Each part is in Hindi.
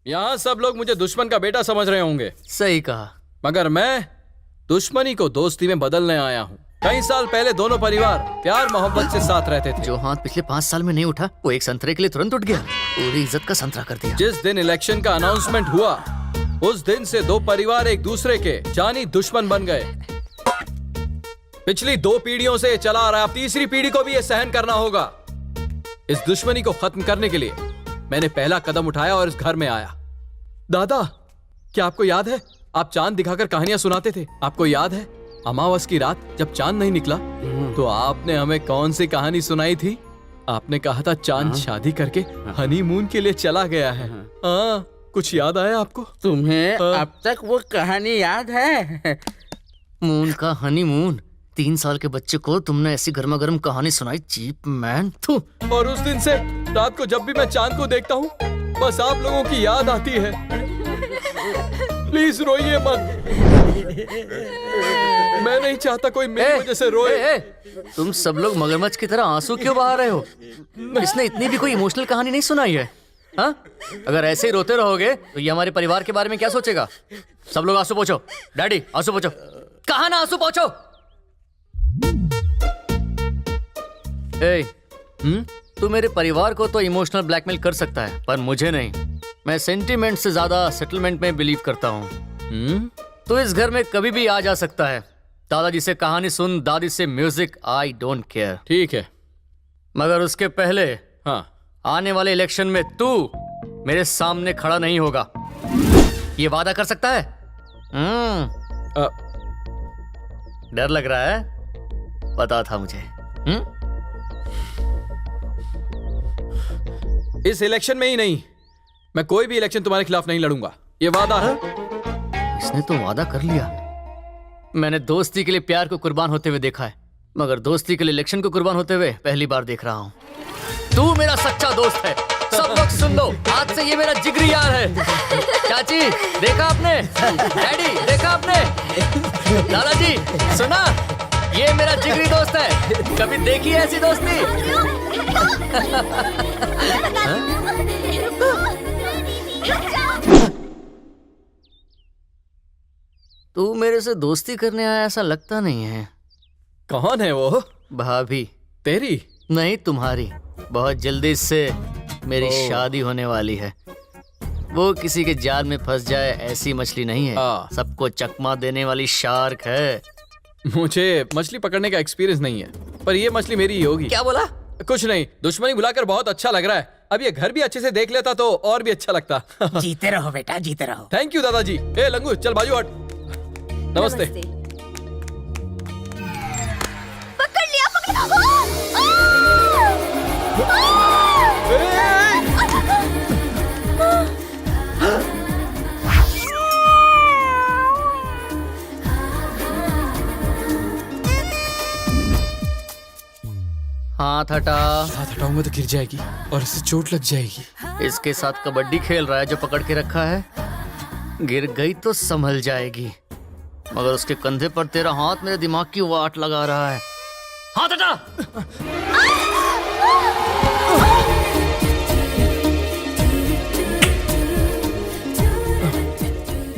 यहाँ सब लोग मुझे दुश्मन का बेटा समझ रहे होंगे। सही कहा। मगर मैं दुश्मनी को दोस्ती में बदलने आया हूँ। कई साल पहले दोनों परिवार प्यार मोहब्बत से साथ रहते थे। जो हाथ पिछले 5 साल में नहीं उठा वो एक संतरे के लिए तुरंत उठ गया, पूरी इज्जत का संतरा कर दिया। जिस दिन इलेक्शन का अनाउंसमेंट हुआ उस दिन से दो परिवार एक दूसरे के जानी दुश्मन बन गए। पिछली 2 पीढ़ियों से चला आ रहा है, अब तीसरी पीढ़ी को भी ये सहन करना होगा। इस दुश्मनी को खत्म करने के लिए मैंने पहला कदम उठाया और इस घर में आया। दादा, क्या आपको याद है आप चांद दिखाकर कहानियां सुनाते थे? आपको याद है अमावस की रात जब चांद नहीं निकला तो आपने हमें कौन सी कहानी सुनाई थी? आपने कहा था चांद शादी करके हनीमून के लिए चला गया है। कुछ याद आया आपको? तुम्हें अब तक वो कहानी याद है? मून का हनीमून। 3 साल के बच्चे को तुमने ऐसी गर्मा गर्म कहानी सुनाई, चीप मैन। थू। और उस दिन से रात को जब भी मैं चांद को देखता हूँ बस आप लोगों की याद आती है। प्लीज रोइए मत। मैं नहीं चाहता कोई मेरी वजह से रोए। तुम सब लोग मगरमच्छ की तरह आंसू क्यों बहा रहे हो? इसने इतनी भी कोई इमोशनल कहानी नहीं सुनाई है। हाँ? अगर ऐसे ही रोते रहोगे तो ये हमारे परिवार के बारे में क्या सोचेगा? सब लोग आंसू पोंछो। डैडी आंसू पोंछो। कहा ना आंसू पोंछो। तू मेरे परिवार को तो इमोशनल ब्लैकमेल कर सकता है पर मुझे नहीं। मैं सेंटिमेंट से ज्यादा सेटलमेंट में बिलीव करता हूँ। तो इस घर में कभी भी आ जा सकता है। दादाजी से कहानी सुन, दादी से म्यूजिक, आई डोंट केयर। ठीक है, मगर उसके पहले आने वाले इलेक्शन में तू मेरे सामने खड़ा नहीं होगा। ये वादा कर सकता है? डर लग रहा है? पता था मुझे। इस इलेक्शन में ही नहीं, मैं कोई भी इलेक्शन तुम्हारे खिलाफ नहीं लड़ूंगा, ये वादा है। इसने तो वादा कर लिया। मैंने दोस्ती के लिए प्यार को कुर्बान होते हुए देखा है, मगर दोस्ती के लिए इलेक्शन को कुर्बान होते हुए पहली बार देख रहा हूँ। तू मेरा सच्चा दोस्त है। सब लोग सुन लो, आज से ये मेरा जिगरी यार है। चाची देखा आपने? डैडी देखा आपने? दादाजी सुना? ये मेरा जिगरी दोस्त है। कभी देखी है ऐसी दोस्ती? तू मेरे से दोस्ती करने आया ऐसा लगता नहीं है। कौन है वो? भाभी। तेरी? नहीं, तुम्हारी। बहुत जल्दी इससे मेरी शादी होने वाली है। वो किसी के जाल में फंस जाए ऐसी मछली नहीं है, सबको चकमा देने वाली शार्क है। मुझे मछली पकड़ने का एक्सपीरियंस नहीं है, पर ये मछली मेरी ही होगी। क्या बोला? कुछ नहीं, दुश्मनी भुलाकर बहुत अच्छा लग रहा है। अब ये घर भी अच्छे से देख लेता तो और भी अच्छा लगता। जीते रहो बेटा, जीते रहो। थैंक यू दादाजी। ए लंगू चल बाजू हट। नमस्ते। पकड़ लिया, पकड़। हाथ हटा। हाथ हटाऊंगा तो गिर जाएगी और इससे चोट लग जाएगी। इसके साथ कबड्डी खेल रहा है जो पकड़ के रखा है। गिर गई तो संभल जाएगी, मगर उसके कंधे पर तेरा हाथ मेरे दिमाग की वाट लगा रहा है। हाथ हटा।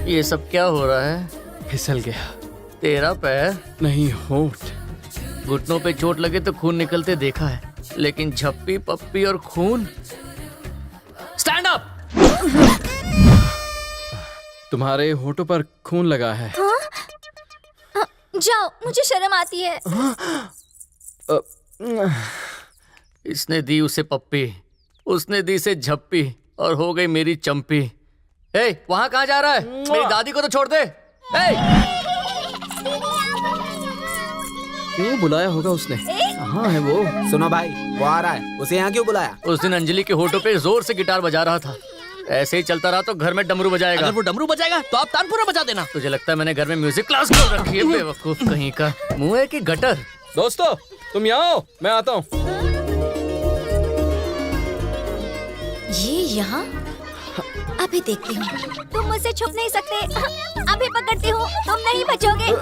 ये सब क्या हो रहा है? फिसल गया। तेरा पैर नहीं, होठ। घुटनों पे चोट लगे तो खून निकलते देखा है, लेकिन झप्पी पप्पी और खून। Stand up. तुम्हारे होठों पर खून लगा है। जाओ, मुझे शर्म आती है। इसने दी उसे पप्पी, उसने दी से झप्पी और हो गई मेरी चंपी। ए, वहां कहाँ जा रहा है? मेरी दादी को तो छोड़ दे। क्यों बुलाया होगा उसने? कहाँ है वो? सुनो भाई, वो आ रहा है। उसे यहाँ क्यों बुलाया? उस दिन अंजलि के होठों पे जोर से गिटार बजा रहा था। ऐसे ही चलता रहा तो घर में डमरू बजाएगा। अगर वो डमरू बजाएगा तो आप तानपुरा बजा देना। तुझे लगता है मैंने घर में म्यूजिक क्लास खोल रखी है? बेवकूफ कहीं का। मुंह है कि गटर? दोस्तों तुम यहाँ आओ, मैं आता हूँ। ये यहाँ? अभी देखती हूँ। तुम मुझसे छुप नहीं सकते। अभी पकड़ती हूँ, तुम नहीं बचोगे।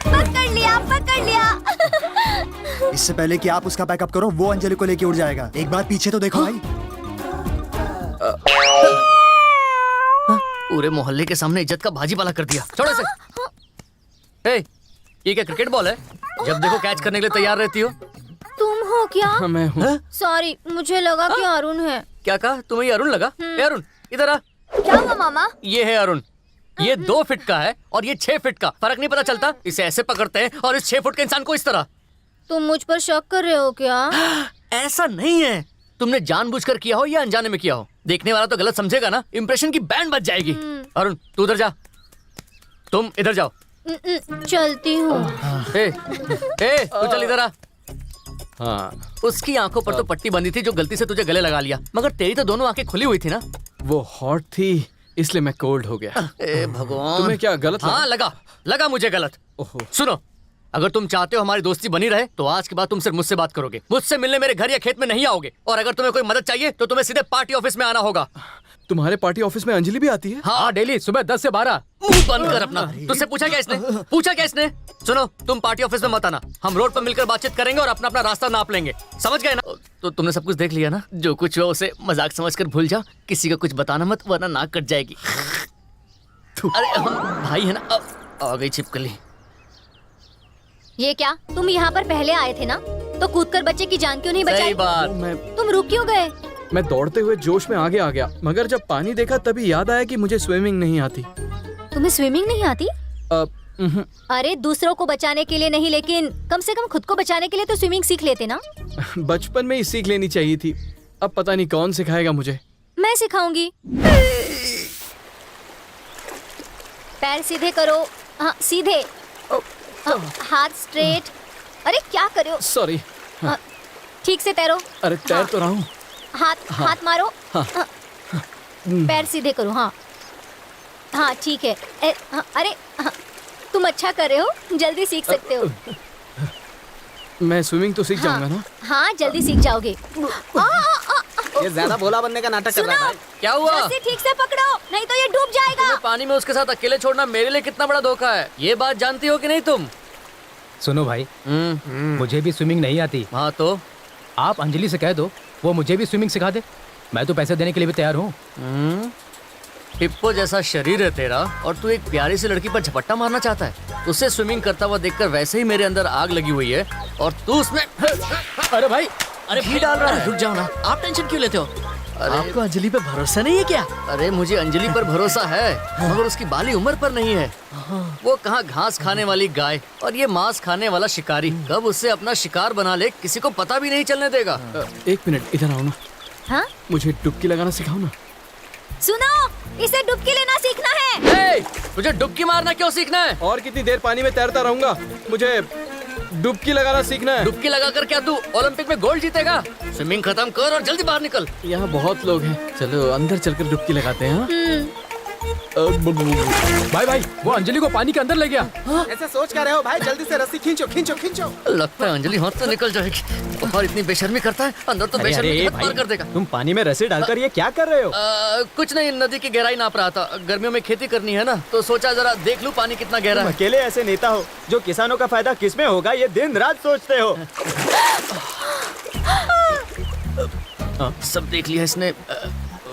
पकड़ लिया, पकड़ लिया। इससे पहले कि आप उसका बैकअप करो, वो अंजलि को लेके उड़ जाएगा। एक बार पीछे तो देखो भाई। पूरे मोहल्ले के सामने इज्जत का भाजीपाला कर दिया। छोड़ो इसे। ए, ये क्या क्रिकेट बॉल है? जब देखो कैच करने के लिए तैयार रहती हो। तुम हो क्या? हाँ, मैं हूँ। सॉरी, मुझे लगा कि अरुण है। क्या कहा? तुम्हें ये अरुण लगा? ए अरुण, इधर आ। क्या हुआ मामा? ये है अरुण। ये 2 फीट का है और ये 6 फीट का। फर्क नहीं पता चलता? इसे ऐसे पकड़ते हैं और इस 6 फुट के इंसान को इस तरह। तुम मुझ पर शक कर रहे हो क्या? ऐसा नहीं है। तुमने जानबूझकर किया हो या अनजाने में किया हो, देखने वाला तो गलत समझेगा ना। इंप्रेशन की बैंड बज जाएगी। अरुण, तू उधर जा। तुम इधर जाओ। चलती हूँ। तू चल इधर आ। हाँ, उसकी आंखों पर तो पट्टी बंधी थी जो गलती से तुझे गले लगा लिया, मगर तेरी तो दोनों आंखें खुली हुई थी ना। वो हॉट थी इसलिए मैं कोल्ड हो गया। ए भगवान, तुम्हें क्या गलत लगा? हाँ लगा मुझे गलत। ओहो। सुनो, अगर तुम चाहते हो हमारी दोस्ती बनी रहे तो आज के बाद तुम सिर्फ मुझसे बात करोगे, मुझसे मिलने मेरे घर या खेत में नहीं आओगे। और अगर तुम्हें कोई मदद चाहिए तो तुम्हें सीधे पार्टी ऑफिस में आना होगा। तुम्हारे पार्टी ऑफिस में अंजलि भी आती है? हाँ, डेली सुबह 10 से 12। मुंह बंद कर अपना। तुझसे पूछा क्या इसने? सुनो, तुम पार्टी ऑफिस में मत आना। हम रोड पर मिलकर बातचीत करेंगे और अपना अपना रास्ता नाप लेंगे। समझ गए ना? तो तुमने सब कुछ देख लिया ना? जो कुछ हुआ उसे मजाक समझकर भूल जाओ। किसी को कुछ बताना मत, वरना नाक कट जाएगी। अरे हम भाई है ना। आ गई छिपकली। ये क्या? तुम यहाँ पर पहले आए थे ना, तो कूदकर बच्चे की जान क्यों नहीं सही बचाई? बात। तुम रुक क्यों गए? मैं दौड़ते हुए जोश में आगे आ गया, मगर जब पानी देखा तभी याद आया कि मुझे स्विमिंग नहीं आती। तुम्हें स्विमिंग नहीं आती? उहुं। अरे दूसरों को बचाने के लिए नहीं, लेकिन कम से कम खुद को बचाने के लिए तो स्विमिंग सीख लेते ना। बचपन में ही सीख लेनी चाहिए थी। अब पता नहीं कौन सिखाएगा मुझे। मैं सिखाऊंगी। पैर सीधे करो। हाँ, सीधे। हाथ स्ट्रेट। अरे क्या कर रहे हो? सॉरी। ठीक से तैरो। अरे तैर तो रहा हूँ। हाथ मारो। पैर सीधे करो। हाँ हाँ, ठीक है। अरे हाँ, तुम अच्छा कर रहे हो, जल्दी सीख सकते हो। मैं स्विमिंग तो सीख जाऊंगा ना? हाँ, जल्दी सीख जाओगे। ये ज्यादा भोला बनने का नाटक कर रहा है। क्या हुआ? रस्सी ठीक से पकड़ो, नहीं तो ये डूब जाएगा। तुम्हें पानी में उसके साथ अकेले छोड़ना मेरे लिए कितना बड़ा धोखा है। ये बात जानती हो कि नहीं तुम? सुनो भाई, मुझे भी स्विमिंग नहीं आती। हाँ तो आप अंजलि से कह दो, वो मुझे भी स्विमिंग सिखा दे। मैं तो पैसे देने के लिए भी तैयार हूँ। हिप्पो जैसा शरीर है तेरा और तू एक प्यारी सी लड़की पर झपट्टा मारना चाहता है। उसे स्विमिंग करता हुआ देखकर वैसे ही मेरे अंदर आग लगी हुई है और तू उसमें। अरे भाई, अरे घी डाल रहा है। रुक जाओ ना, आप टेंशन क्यों लेते हो? आपको अंजलि पे भरोसा नहीं है क्या? अरे मुझे अंजलि पर भरोसा है, मगर उसकी बाली उम्र पर नहीं है। वो कहाँ घास खाने वाली गाय और ये मांस खाने वाला शिकारी। कब उससे अपना शिकार बना ले किसी को पता भी नहीं चलने देगा। 1 मिनट इधर आओ ना। हाँ? मुझे डुबकी लगाना सिखाओ ना। सुनो, इसे डुबकी लेना सीखना है। तुझे डुबकी मारना क्यों सीखना है? और कितनी देर पानी में तैरता रहूंगा? मुझे डुबकी लगाना सीखना है। डुबकी लगाकर क्या तू ओलंपिक में गोल्ड जीतेगा? स्विमिंग खत्म कर और जल्दी बाहर निकल। यहाँ बहुत लोग हैं, चलो अंदर चलकर डुबकी लगाते हैं। भाई भाई, वो अंजलि को पानी के अंदर ले गया। ऐसे सोच कर रहे हो भाई? जल्दी से रस्सी खींचो खींचो खींचो। लगता है अंजलि हाथ से निकल जाएगी। और इतनी बेशर्मी करता है, अंदर तो बेशर्मी की हद पार कर देगा। तुम पानी में रस्सी डालकर ये क्या कर रहे हो? कुछ नहीं, नदी की गहराई नाप रहा था। गर्मियों में खेती करनी है ना, तो सोचा जरा देख लूं पानी कितना गहरा है। अकेले ऐसे नेता हो जो किसानों का फायदा किसमें होगा ये दिन रात सोचते हो। सब देख लिया इसने।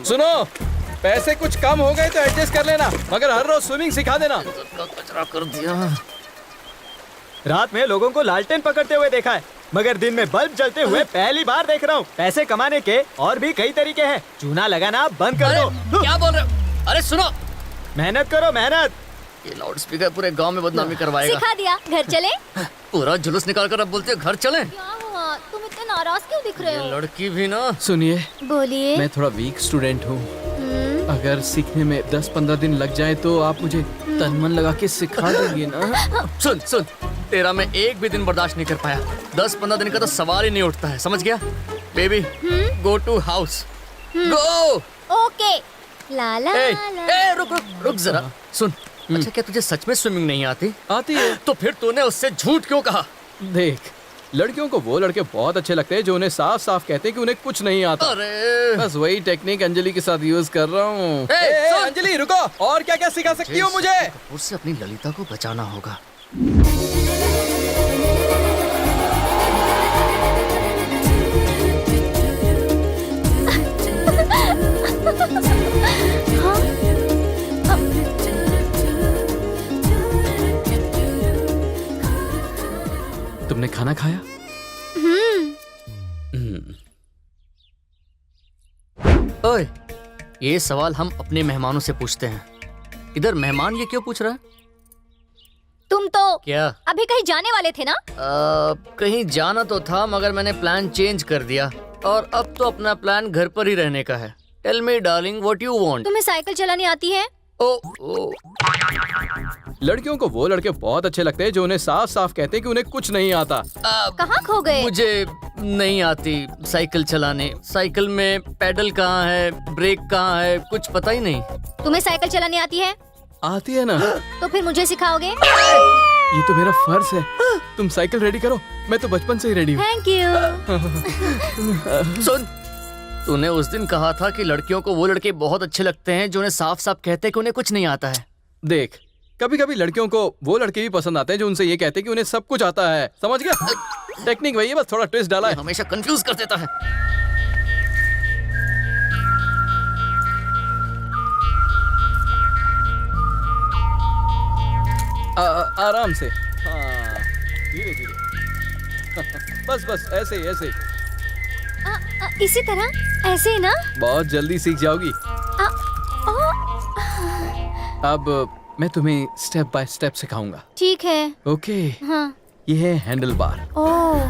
सुनो, पैसे कुछ कम हो गए तो एडजस्ट कर लेना, मगर हर रोज स्विमिंग सिखा देना। कचरा कर दिया। रात में लोगों को लालटेन पकड़ते हुए देखा है, मगर दिन में बल्ब जलते हुए पहली बार देख रहा हूँ। पैसे कमाने के और भी कई तरीके हैं। चूना लगाना बंद कर दो। क्या बोल रहे हो? अरे सुनो, मेहनत करो मेहनत। ये लाउड स्पीकर पूरे गांव में बदनामी करवाएगा। सिखा दिया, घर चले। पूरा जुलूस निकाल कर अब बोलते हो घर चले। क्या हुआ? तुम इतने नाराज क्यों दिख रहे ये हो? लड़की भी ना। सुनिए, बोलिए। मैं थोड़ा वीक स्टूडेंट हूँ। अगर सीखने में 10-15 दिन लग जाए तो आप मुझे तन मन लगा के सिखा देंगे ना? सुन, तेरा मैं एक भी दिन बर्दाश्त नहीं कर पाया। 10-15 दिन का तो सवाल ही नहीं उठता है, समझ गया? Baby, go to house, go. Okay. ला रुक जरा। सुन, अच्छा क्या तुझे सच में स्विमिंग नहीं आती? आती है। तो फिर तूने उससे झूठ क्यों कहा? देख, लड़कियों को वो लड़के बहुत अच्छे लगते हैं जो उन्हें साफ साफ कहते हैं कि उन्हें कुछ नहीं आता। अरे बस वही टेक्निक अंजलि के साथ यूज कर रहा हूँ। सुन! अंजलि रुको, और क्या क्या सिखा सकती हो मुझे? उससे अपनी ललिता को बचाना होगा। खाना खाया? ओए, ये सवाल हम अपने मेहमानों से पूछते हैं। इधर मेहमान ये क्यों पूछ रहा है? तुम तो क्या? अभी कहीं जाने वाले थे ना? कहीं जाना तो था, मगर मैंने प्लान चेंज कर दिया और अब तो अपना प्लान घर पर ही रहने का है। Tell me darling, what you want? तुम्हें साइकिल चलानी आती है? ओ, लड़कियों को वो लड़के बहुत अच्छे लगते हैं जो उन्हें साफ साफ कहते हैं कि उन्हें कुछ नहीं आता। कहाँ खो गए? मुझे नहीं आती साइकिल चलाने। साइकिल में पेडल कहाँ है, ब्रेक कहाँ है, कुछ पता ही नहीं। तुम्हें साइकिल चलानी आती है? आती है ना? तो फिर मुझे सिखाओगे? ये तो मेरा फर्ज है। तुम साइकिल रेडी करो, मैं तो बचपन से ही रेडी हूँ। Thank you. सुन, तूने उस दिन कहा था कि लड़कियों को वो लड़के बहुत अच्छे लगते हैं जो उन्हें साफ साफ कहते हैं कि उन्हें कुछ नहीं आता है। देख, कभी कभी लड़कियों को वो लड़के भी पसंद आते हैं जो उनसे ये कहते हैं कि उन्हें सब कुछ आता है। समझ गया? टेक्निक वही है, बस थोड़ा ट्विस्ट डाला है। हमेशा कंफ्यूज कर देता है। आराम से, हाँ, धीरे धीरे। बस बस ऐसे ही, ऐसे ही। इसी तरह, ऐसे ही ना? बहुत जल्दी सीख जाओगी। अब मैं तुम्हें स्टेप बाय स्टेप सिखाऊंगा। ठीक है। ओके। हाँ। ये है हैंडल बार। ओह,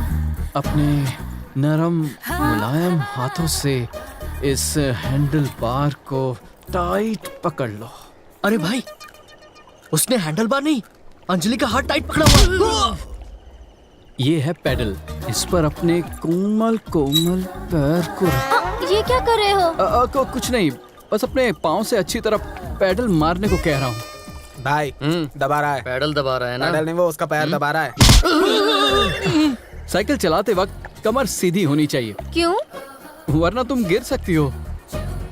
अपने नरम मुलायम हाथों से इस हैंडल बार को टाइट पकड़ लो। अरे भाई, उसने हैंडल बार नहीं, अंजलि का हाथ टाइट पकड़ा हुआ। ये है पेडल। इस पर अपने कोमल कोमल पैर को ये क्या कर रहे हो? कुछ नहीं, बस अपने पाँव से अच्छी तरह पेडल मारने को कह रहा हूँ। भाई दबा रहा है। पैडल दबा रहा है ना? पैडल नहीं, वो उसका पैर दबा रहा है। साइकिल चलाते वक्त कमर सीधी होनी चाहिए, क्यों? वरना तुम गिर सकती हो।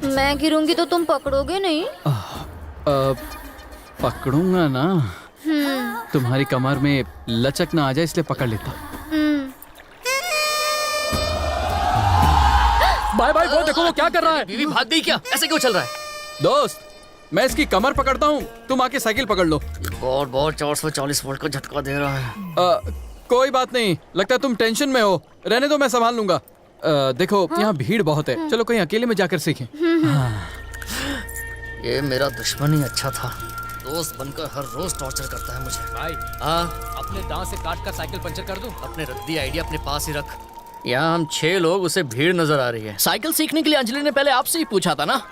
मैं गिरूंगी तो तुम पकड़ोगे नहीं? पकड़ूंगा ना। तुम्हारी कमर में लचक ना आ जाए इसलिए पकड़ लेता। बाय बाय, वो देखो वो क्या कर रहा है। बीवी भाग गई क्या? ऐसे क्यों चल रहा है? दोस्त, मैं इसकी कमर पकड़ता हूँ, तुम आके साइकिल पकड़ लो। बहुत बहुत 440 वोल्ट का झटका दे रहा है। कोई बात नहीं, लगता है तुम टेंशन में हो। रहने दो, मैं संभाल लूंगा। देखो यहाँ भीड़ बहुत है, चलो कहीं अकेले में जाकर सीखें। ये मेरा दुश्मन ही अच्छा था। दोस्त बनकर हर रोज टॉर्चर करता है मुझे। भाई, हाँ, अपने दांत से काट कर साइकिल पंचर कर दूं? अपने रद्दी आइडिया अपने पास ही रख। यहाँ हम 6 लोग, उसे भीड़ नजर आ रही है। साइकिल सीखने के लिए अंजलि ने पहले आपसे ही पूछा था ना।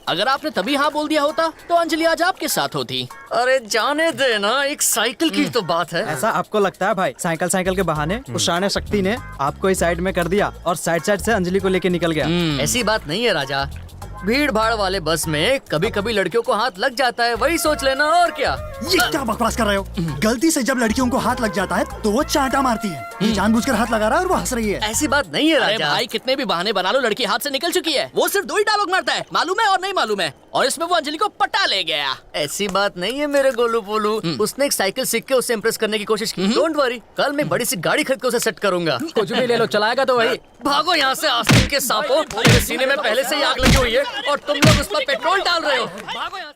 अगर आपने तभी हाँ बोल दिया होता तो अंजलि आज आपके साथ होती। अरे जाने दे ना, एक साइकिल की तो बात है। ऐसा आपको लगता है भाई? साइकिल के बहाने उस शाने शक्ति ने आपको इस साइड में कर दिया और साइड से अंजलि को लेके निकल गया। ऐसी बात नहीं है राजा। भीड़ भाड़ वाले बस में कभी कभी लड़कियों को हाथ लग जाता है, वही सोच लेना। और क्या? ये क्या बकवास कर रहे हो? गलती से जब लड़कियों को हाथ लग जाता है तो वो चांटा मारती है। ये जानबूझकर हाथ लगा रहा है और वो हंस रही है। ऐसी बात नहीं है अरे राजा। भाई, कितने भी बहाने बना लो, लड़की हाथ से निकल चुकी है। वो सिर्फ 2 ही डायलॉग मारता है, मालूम है और नहीं मालूम है, और इसमें वो अंजलि को पटा ले गया। ऐसी बात नहीं है मेरे गोलू पोलू। उसने एक साइकिल सीख के उसे इम्प्रेस करने की कोशिश की। डोंट वरी, कल मैं बड़ी सी गाड़ी खरीद के उसे सेट करूंगा। कुछ भी ले लो, चलाएगा तो वही। भागो यहाँ से आस्तीन के सांपों, मेरे सीने में पहले से ही आग लगी हुई है और तुम लोग उस पर पेट्रोल डाल रहे हो। भागो यहाँ से।